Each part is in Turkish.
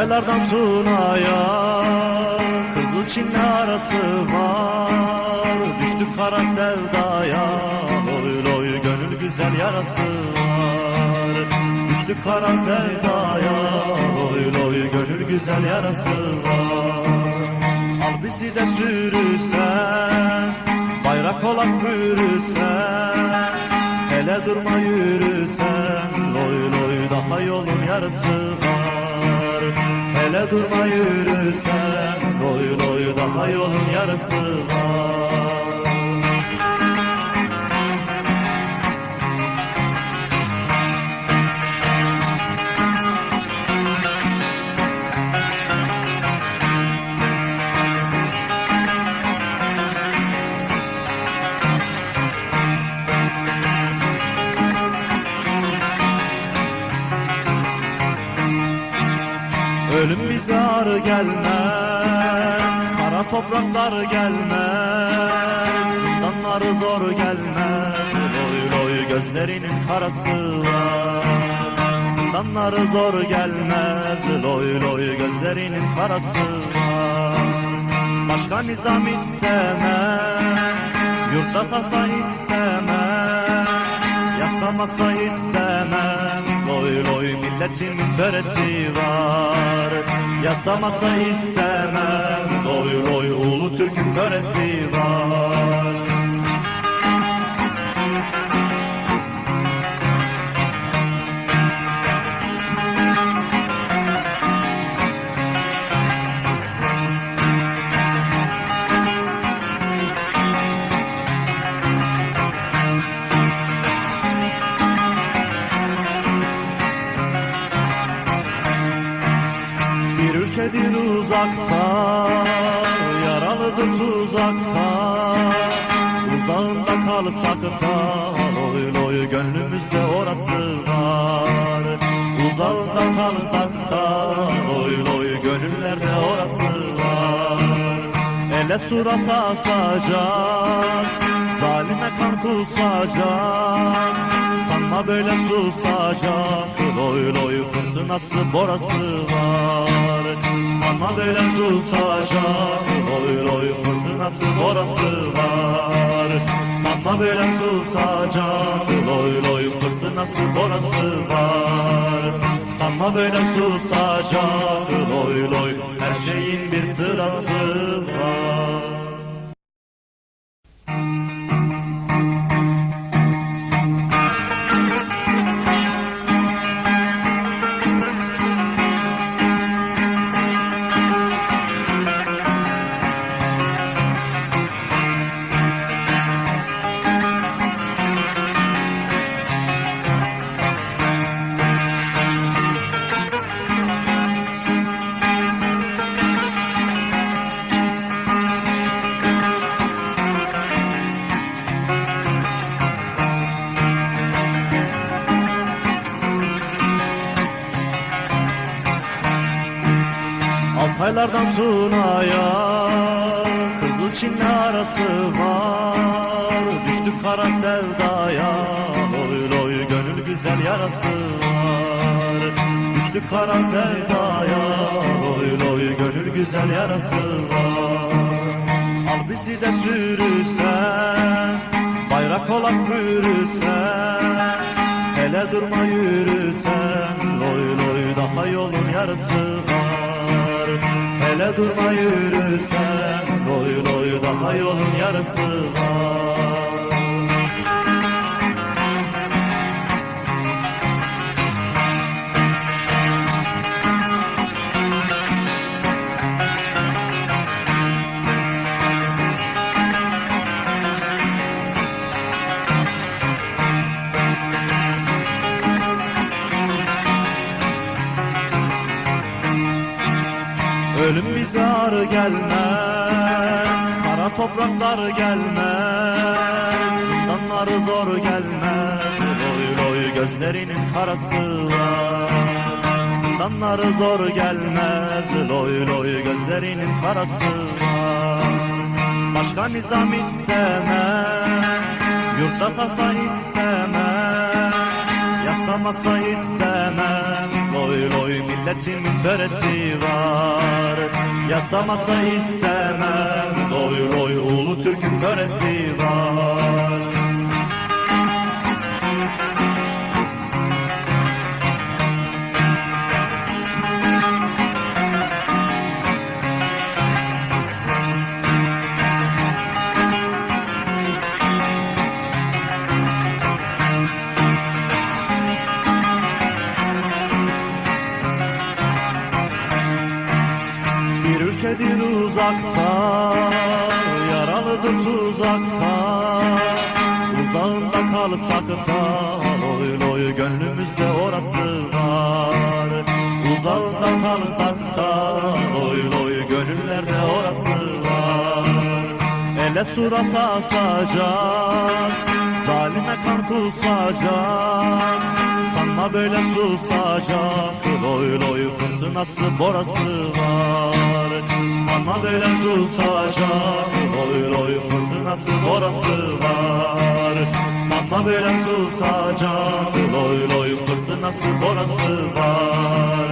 Altaylardan Tuna'ya Kızılçin'le arası var. Düştük kara sevdaya, loy loy gönül güzel yarası var. Düştük kara sevdaya, loy loy gönül güzel yarası var. Al bizi de sürürsen, bayrak olarak bürürsen, hele durma yürürsen, loy loy daha yolun yarısı var. Hele durma yürürsen, loy loy daha yolun yarısı var. Ölüm bize ağır gelmez, kara topraklar gelmez, zindanları zor gelmez, loy loy gözlerinin karası var. Zindanları zor gelmez, loy loy gözlerinin karası var. Başka nizam istemem, yurtta tasa istemem, yasamasa istemem, loy loy milletimin böresi var. Yasamasa istemem, loy loy ulu Türk'ün böresi var. Bir ülkedir uzakta, yaralıdır tuzakta, uzağında kalsak da, loy loy gönlümüzde orası var. Uzağında kalsak da, loy loy gönüllerde orası var. Ele surata asacak, zalime kan kusacak, sanma böyle susacak, loy loy fırtınası borası var. Sanma böyle susacak, loy loy fırtınası borası var. Sanma böyle susacak, loy loy fırtınası borası var. Sanma böyle susacak, loy loy her şeyin bir sırası var. Altaylardan Tuna'ya Kızılçin'le arası var. Düştük kara sevdaya, loy loy gönül güzel yarası var. Düştük kara sevdaya, loy loy gönül güzel yarası var. Al bizi de sürürsen, bayrak olarak bürürsen, hele durma yürürsen, loy loy daha yolun yarısı var. Hele durma yürürsen, loy loy daha yolun yarısı var. Ölüm bize ağır gelmez, kara topraklar gelmez, zindanları zor gelmez, loy loy gözlerinin karası var. Zindanları zor gelmez, loy loy gözlerinin karası var. Başka nizam istemem, yurtta tasa istemem, yasamasa istemem, Loy loy milletimin böresi var. Yasamasa istemem. Loy loy ulu Türk'ün böresi var. Ülkedir uzakta, yaralıdır tuzakta. Uzağında kalsak da, loy loy gönlümüzde orası var. Uzağında kalsak da, loy loy gönüllerde orası var. Ele surat asacak, zalime kan kusacak. Sanma böyle susacak, loy loy fırtınası borası var. Sanma böyle susacak, loy loy fırtınası borası var. Sanma böyle susacak, loy loy fırtınası borası var.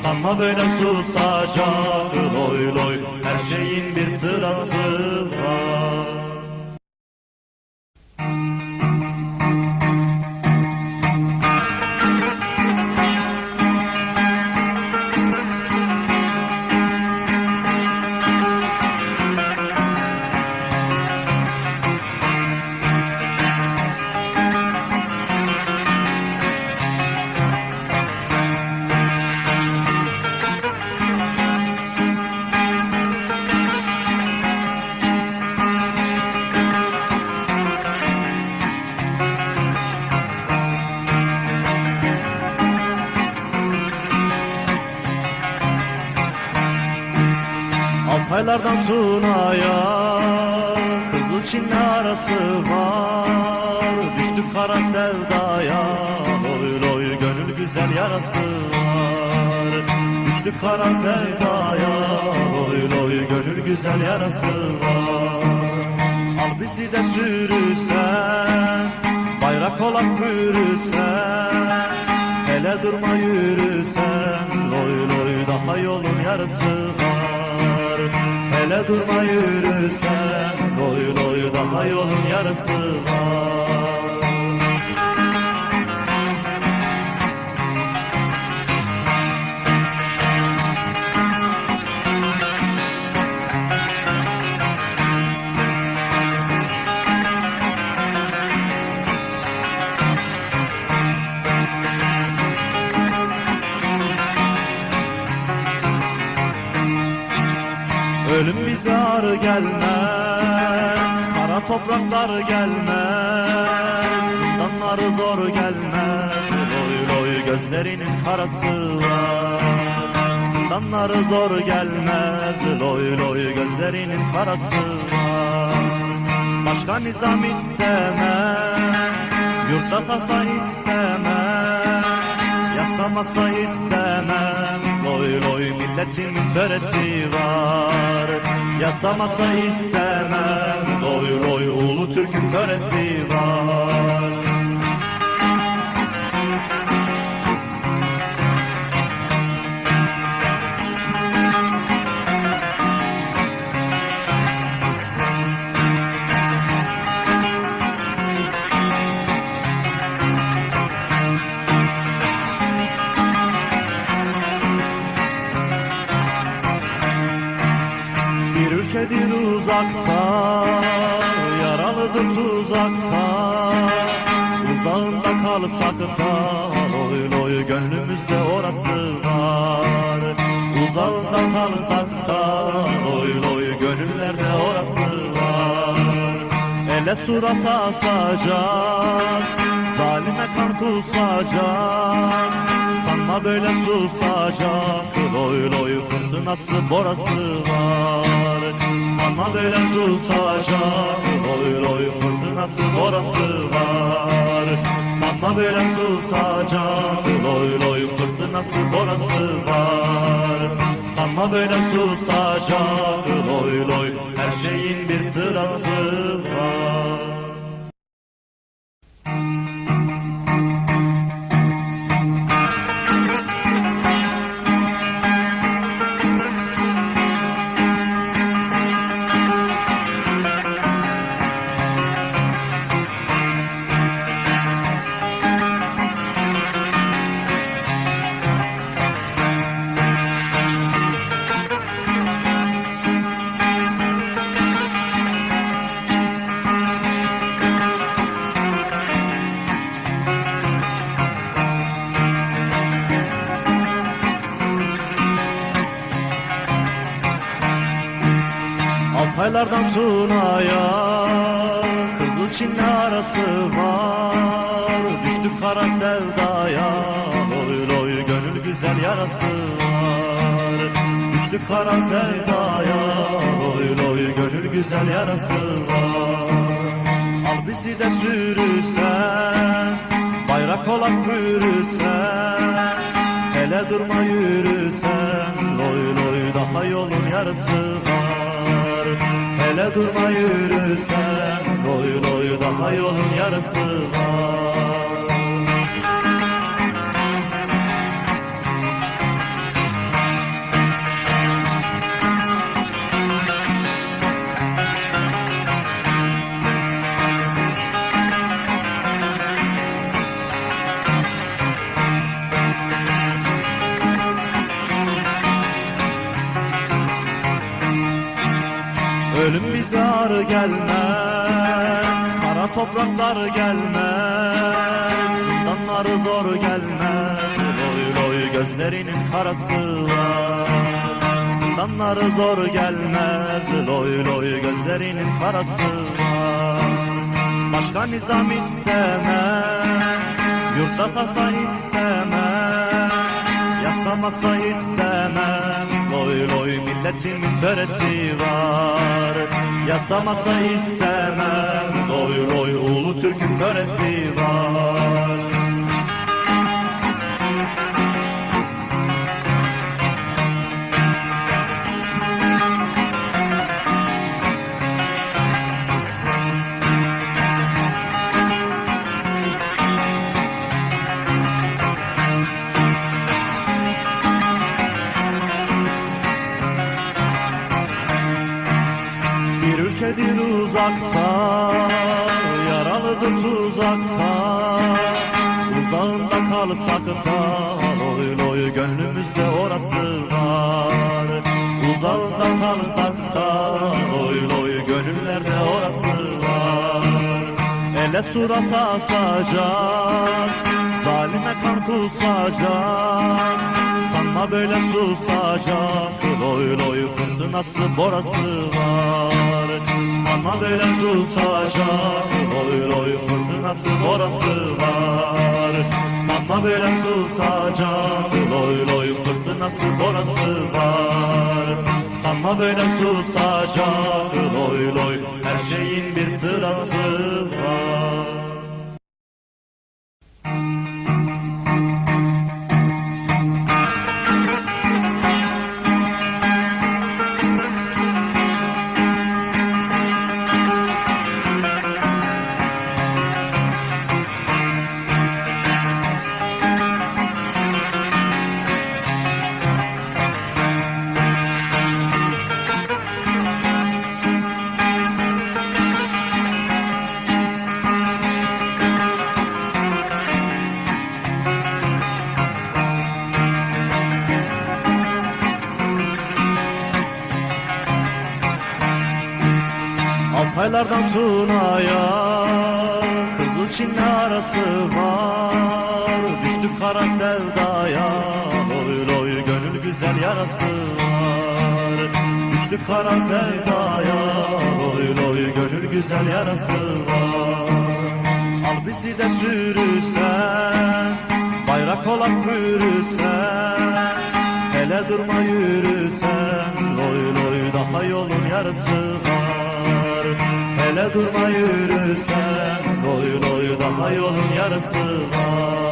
Sanma böyle susacak, loy loy her şeyin bir sırası var. Altaylardan Tuna'ya Kızılçin'le arası var. Düştük kara sevdaya, loy loy gönül güzel yarası var. Düştük kara sevdaya, loy loy gönül güzel yarası var. Al bizi de sürürsen, bayrak olarak bürürsen, hele durma yürürsen, loy loy daha yolun yarısı var. Hele durma yürürsen, loy loy daha yolun yarısı var. Ölüm bize ağır gelmez, kara topraklar gelmez, zindanları zor gelmez, loy loy gözlerinin karası var. Zindanları zor gelmez, loy loy gözlerinin karası var. Başka nizam istemem, yurtta tasa istemem, yasamasa istemem, loy loy milletimin böresi var. Yasamasa istemem, loy loy ulu Türk'ün böresi var. Ülkedir uzakta, yaralıdır tuzakta. Uzağında kalsak da, loy loy gönlümüzde orası var. Uzağında kalsak da, loy loy gönüllerde orası var. Ele surat asacak, zalime kan kusacak. Sanma böyle susacak, loy loy fırtınası borası var. Sanma böyle susacak, loy loy fırtınası borası var. Sanma böyle susacak, loy loy fırtınası borası var. Sanma böyle susacak, loy loy her şeyin bir sırası var. Altaylardan Tuna'ya Kızıl Çin'le arası var. Düştük kara sevdaya, loy loy gönül güzel yarası var. Düştük kara sevdaya, loy loy gönül güzel yarası var. Al bizi de sürürsen, bayrak olan bürürsen, hele durma yürürsen, loy loy daha yolun yarısı var. Hele durma yürürsen, loy loy daha yolun yarısı var. Ölüm bize ağır gelmez, kara topraklar gelmez, zindanları zor gelmez, loy loy gözlerinin karası var. Zindanları zor gelmez, loy loy gözlerinin karası var. Başka nizam istemem, yurtta tasa istemem, yasamasa istemem, loy loy milletimin böresi var. Yasamasa istemem, loy loy ulu Türk'ün böresi var. Bir ülkedir uzakta, yaralıdır tuzakta, uzağında kalsak da, loy loy gönlümüzde orası var. Uzağında kalsak da, loy loy gönüllerde orası var. Ele surat asacak, zalime kan kusacak, sanma böyle susacak, loy loy fırtınası borası var. Sanma böyle susacak, loy loy fırtınası borası var. Sanma böyle susacak, loy loy fırtınası borası var. Sanma böyle susacak, loy loy her şeyin bir sırası var. Altaylardan Tuna'ya Kızıl Çin'le arası var. Düştük kara sevdaya, loy loy gönül güzel yarası var. Düştük kara sevdaya, loy loy gönül güzel yarası var. Al bizi de sürürsen, bayrak olan bürürsen, hele durma yürürsen, loy loy daha yolun yarısı var. Hele durma yürürsen, loy loy daha yolun yarısı var.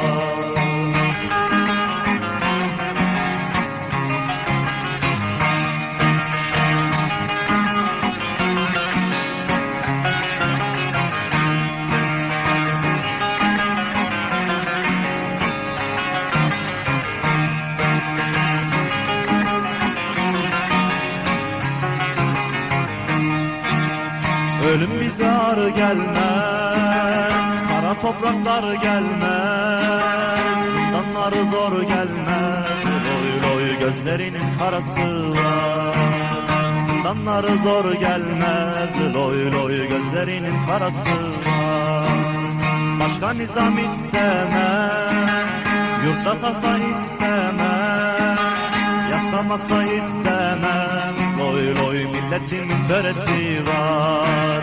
Ölüm bize ağır gelmez, kara topraklar gelmez, zindanları zor gelmez, loy loy gözlerinin karası var. Zindanları zor gelmez, loy loy gözlerinin karası var. Başka nizam istemem, yurtta tasa istemem, yasamasa istemem, loy loy milletin böresi var.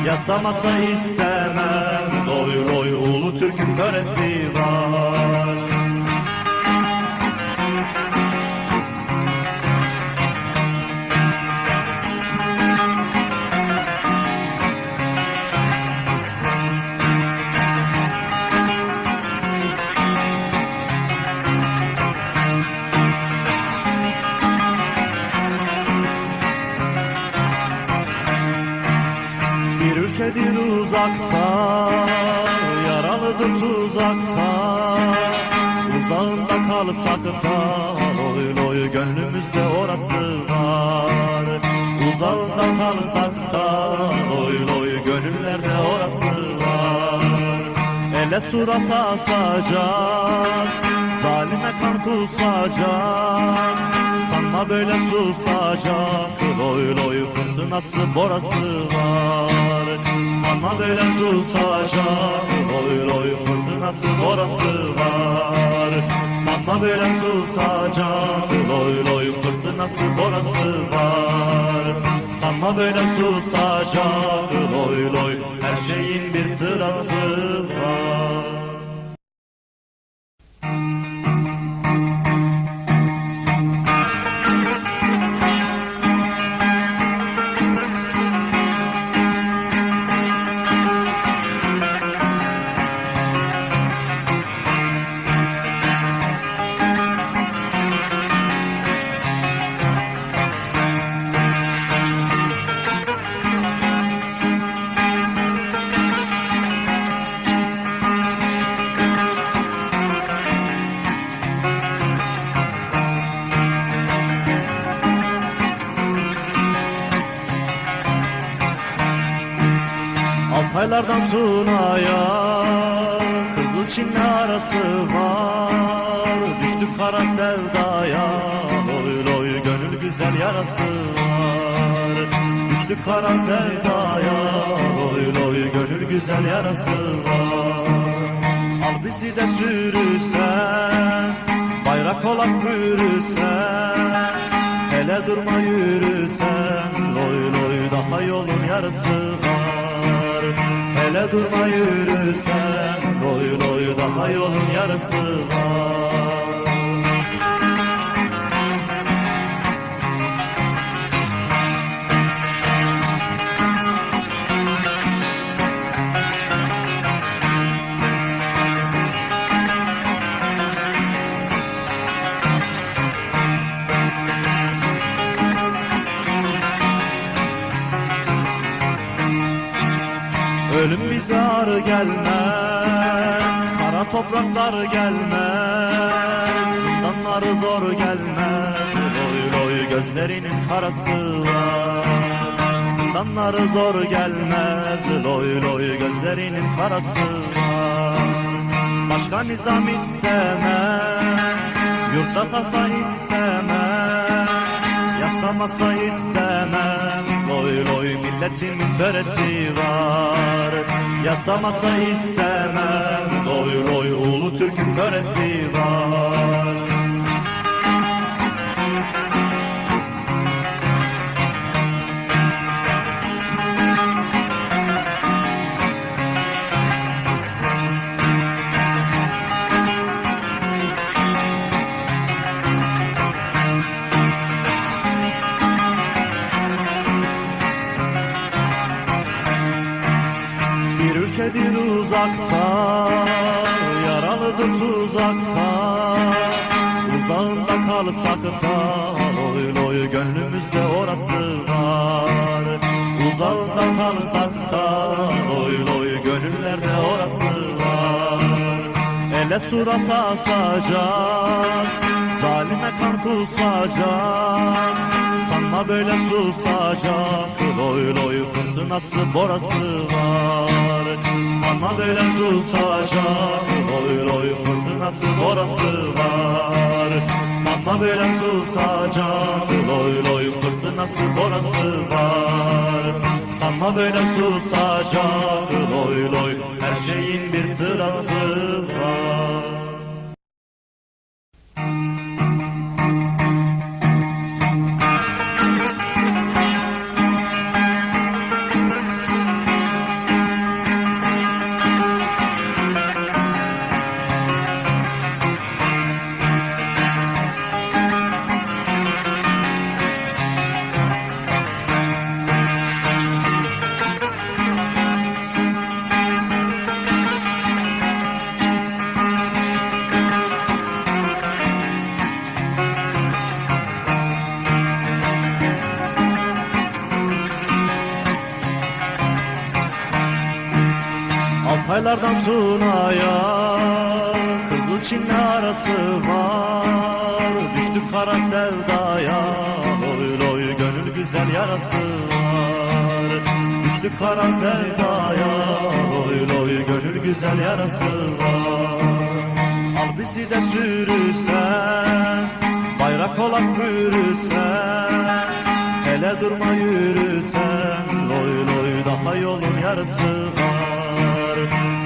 Yasamasa istemem, loy loy ulu Türk'ün böresi var. Bir ülkedir uzakta, yaralıdır tuzakta, uzağında kalsak da, loy loy gönlümüzde orası var. Uzağında kalsak da, loy loy gönüllerde orası var. Ele surat asacak, zalime kan kusacak, sanma böyle susacak, loy loy fırtınası borası var. Sanma böyle susacak, loy loy fırtınası borası var. Sanma böyle susacak, loy loy fırtınası borası var. Sanma böyle susacak, loy loy her şeyin bir sırası var. Altaylardan Tuna'ya Kızılçin'le arası var. Düştük kara sevdaya, loy loy gönül güzel yarası var. Düştük kara sevdaya, loy loy gönül güzel yarası var. Al bizi de sürüsen, bayrak olarak bürüsen, hele durma yürüsen, loy loy daha yolun yarısı var. Hele durma yürüsen, loy loy daha yolun yarısı var. Ölüm bize ağır gelmez, kara topraklar gelmez, zindanları zor gelmez, loy loy gözlerinin karası var. Zindanları zor gelmez, loy loy gözlerinin karası var. Başka nizam istemem, yurtta tasa istemem, yasamasa istemem, loy loy milletimin böresi var. Yasamasa istemem, loy loy ulu Türk'ün böresi var. Bir ülkedir uzakta, yaralıdır tuzakta, uzağında kalsak da, loy loy gönlümüzde orası var. Uzağında kalsak da, loy loy gönüllerde orası var. Ele surat asacak, zalime kan kusacak, sanma böyle susacak, loy loy fırtınası borası var. Sanma böyle susacak, loy loy fırtınası borası var. Sanma böyle susacak, loy loy fırtınası borası var. Sanma böyle susacak, loy loy her şeyin bir sırası var. Altaylardan Tuna'ya Kızıl Çin'le arası var. Düştük kara sevdaya, loy loy gönül güzel yarası var. Düştük kara sevdaya, loy loy gönül güzel yarası var. Al bizi de sürürsen, bayrak olarak bürürsen, hele durma yürürsen, loy loy daha yolun yarısı var.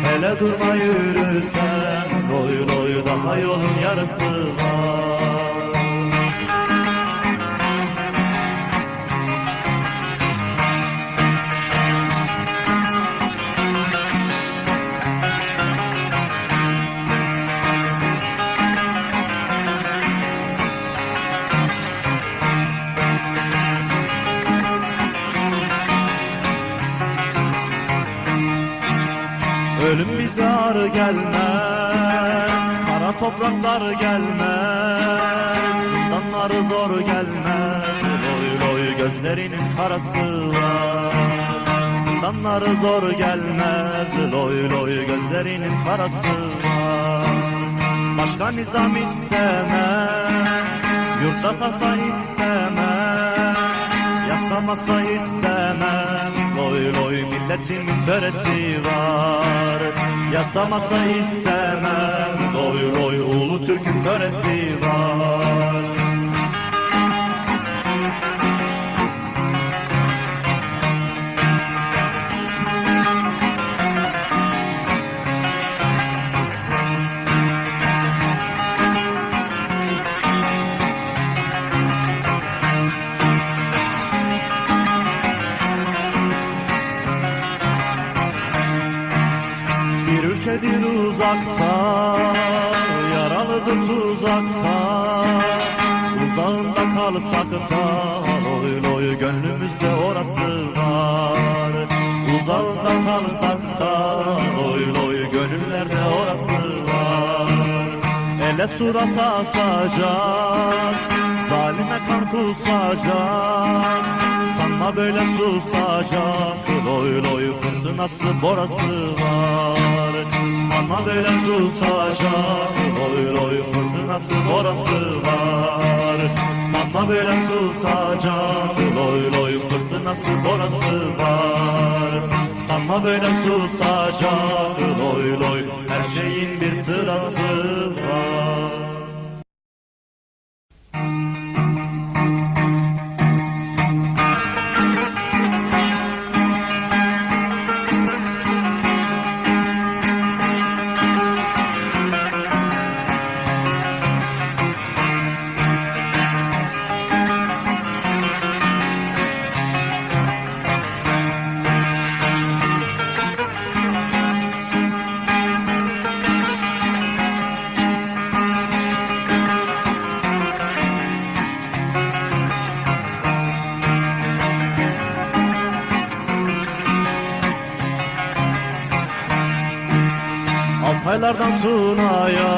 Hele durma yürürsen, loy loy daha yolun yarısı var. Ölüm bize ağır gelmez, kara topraklar gelmez, zindanları zor gelmez, loy loy gözlerinin karası var. Zindanları zor gelmez, loy loy gözlerinin karası var. Başka nizam istemem, yurtta tasa istemem, yasa masa istemem, loy loy milletimin böresi var. Yasa masa istemem, loy loy ulu Türk'ün böresi var. Bir ülkedir uzakta, yaralıdır tuzakta, uzağında kalsak da, loy loy gönlümüzde orası var. Uzağında kalsak da, loy loy gönüllerde orası var. Ele surat asacak, zalime kan kusacak, sanma böyle susacak, loy loy fırtınası borası var. Sanma böyle susacak, loy loy fırtınası borası var. Sanma böyle susacak, loy loy fırtınası borası var. Sanma böyle susacak, loy loy her şeyin bir sırası var. Altaylardan Tuna'ya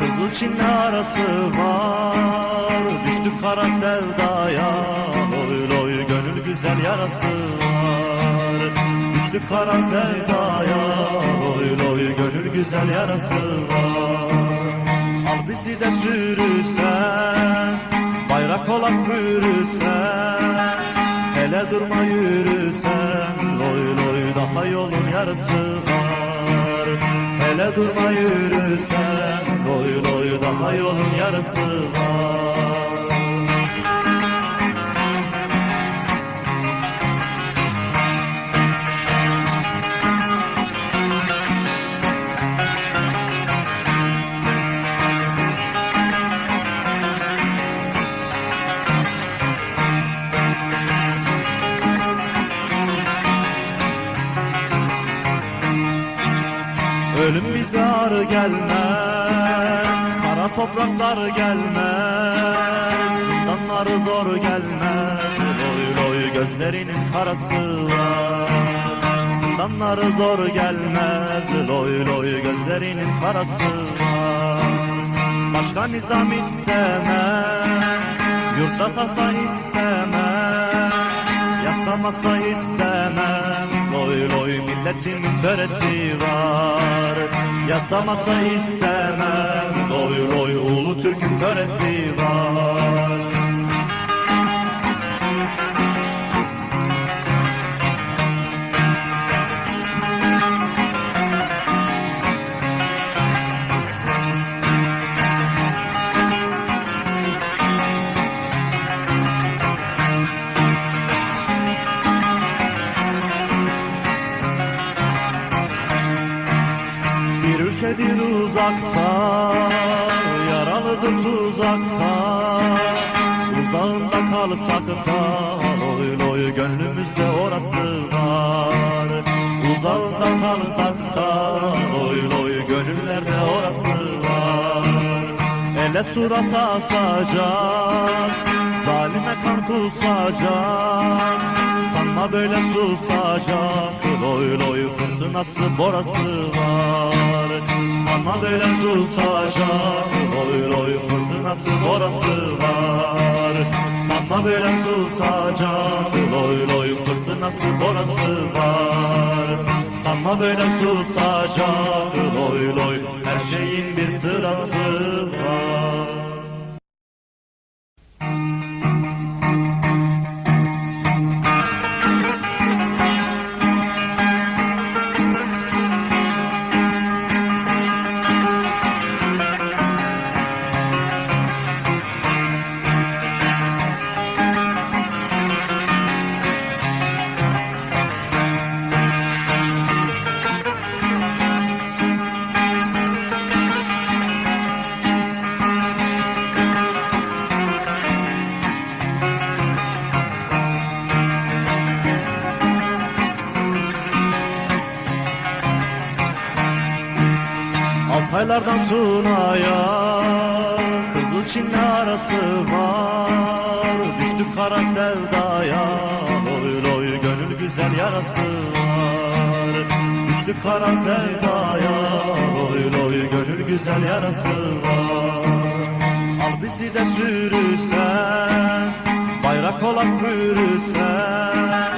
Kızıl Çin'le arası var. Düştük kara sevdaya, loy loy gönül güzel yarası var. Düştük kara sevdaya, loy loy gönül güzel yarası var. Al bizi de sürürsen, bayrak olarak bürürsen, hele durma yürürsen, loy loy daha yolun yarısı var. Hele durma yürürsen, loy loy daha yolun yarısı var. Ölüm bize ağır gelmez, kara topraklar gelmez, zindanları zor gelmez, loy loy gözlerinin karası var. Zindanları zor gelmez, loy loy gözlerinin karası var. Başka nizam istemem, yurtta tasa istemem, yasa masa istemem, loy loy millet milletimin böresi var. Yasamasa istemem, loy loy ulu Türk'ün böresi var. Bir ülkedir uzakta, yaralıdır tuzakta. Uzağında kalsak da, loy loy gönlümüzde orası var. Uzağında kalsak da, loy loy gönüllerde orası var. Ele surata asacak, zalime kan kusacak. Sanma böyle susacak, loy loy fırtınası borası var. Sanma böyle susacak, loy loy fırtınası borası var. Sanma böyle susacak, loy loy fırtınası borası var. Sanma böyle susacak, loy loy her şeyin bir sırası var. Altaylardan Tuna'ya Kızılçin'le arası var. Düştüm kara sevdaya, loy loy gönül güzel yarası var. Düştük kara sevdaya, loy loy gönül güzel yarası var. Al bizi de sürüsen, bayrak olan bürüsen.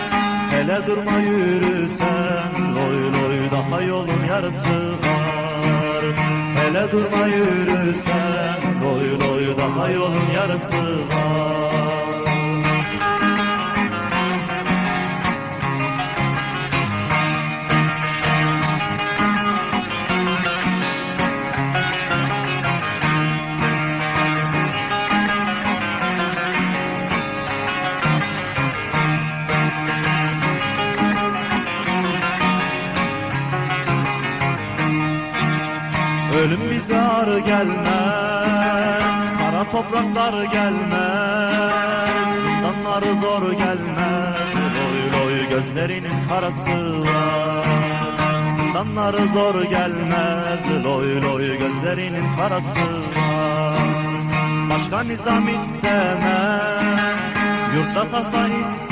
Hele durma yürüsen, loy loy daha yolun yarısı var. Hele durma yürüsen, loy loy daha yolun yarısı var. Ölüm bize ağır gelmez, kara topraklar gelmez, zindanlar zor gelmez, loy loy gözlerinin karası var. Zindanlar zor gelmez, loy loy gözlerinin karası var. Başka nizam istemem, yurtta tasa istemem.